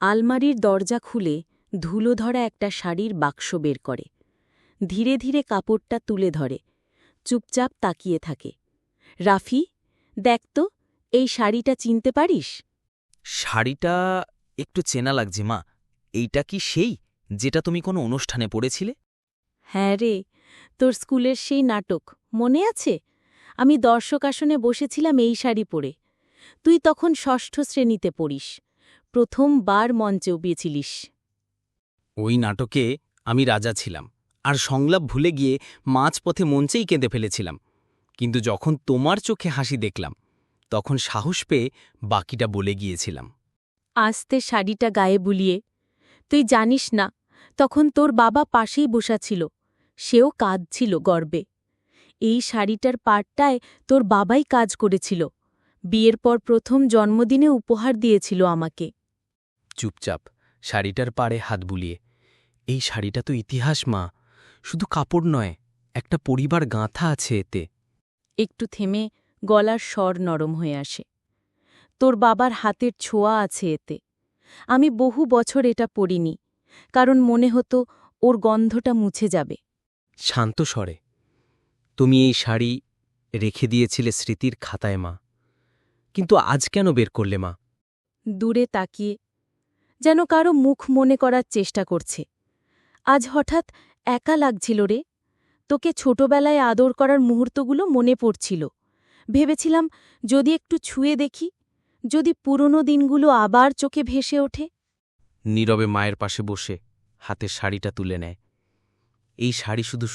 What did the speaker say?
আলমারির দরজা খুলে ধুলো ধরা একটা শাড়ির বাক্স বের করে। ধীরে ধীরে কাপড়টা তুলে ধরে, চুপচাপ তাকিয়ে থাকে। রাফি, দেখ তো, এই শাড়িটা চিনতে পারিস? শাড়িটা একটু চেনা লাগছে মা। এইটা কি সেই যেটা তুমি কোনো অনুষ্ঠানে পড়েছিলে? হ্যাঁ রে, তোর স্কুলের সেই নাটক মনে আছে? আমি দর্শক আসনে বসেছিলাম এই শাড়ি পরে। তুই তখন ষষ্ঠ শ্রেণীতে পড়িস, প্রথমবার মঞ্চে উঠিয়েছিলিস। ওই নাটকে আমি রাজা ছিলাম, আর সংলাপ ভুলে গিয়ে মাঝপথে মঞ্চেই কেঁদে ফেলেছিলাম। কিন্তু যখন তোমার চোখে হাসি দেখলাম, তখন সাহস পেয়ে বাকিটা বলে গিয়েছিলাম। আস্তে শাড়িটা গায়ে বুলিয়ে, তুই জানিস না, তখন তোর বাবা পাশেই বসা ছিল, সেও কাঁদছিল গর্বে। এই শাড়িটার পাটটায় তোর বাবাই কাজ করেছিল, বিয়ের পর প্রথম জন্মদিনে উপহার দিয়েছিল আমাকে। চুপচাপ শাড়িটার পাড়ে হাত বুলিয়ে, এই শাড়িটা তো ইতিহাস মা, শুধু কাপড় নয়, একটা পরিবার গাঁথা আছে এতে। একটু থেমে গলার স্বর নরম হয়ে আসে। তোর বাবার হাতের ছোঁয়া আছে এতে। আমি বহু বছর এটা পরিনি, কারণ মনে হতো ওর গন্ধটা মুছে যাবে। শান্ত স্বরে, তুমি এই শাড়ি রেখে দিয়েছিলে স্মৃতির খাতায় মা, কিন্তু আজ কেন বের করলে মা? দূরে তাকিয়ে, যেন কারো মুখ মনে করার চেষ্টা করছে। আজ হঠাৎ একা লাগছিল রে, তোকে ছোটবেলায় আদর করার মুহূর্তগুলো মনে পড়ছিল। ভেবেছিলাম যদি একটু ছুঁয়ে দেখি, যদি পুরনো দিনগুলো আবার চোখে ভেসে ওঠে। নীরবে মায়ের পাশে বসে হাতের শাড়িটা তুলে নেয়। এই শাড়ি শুধু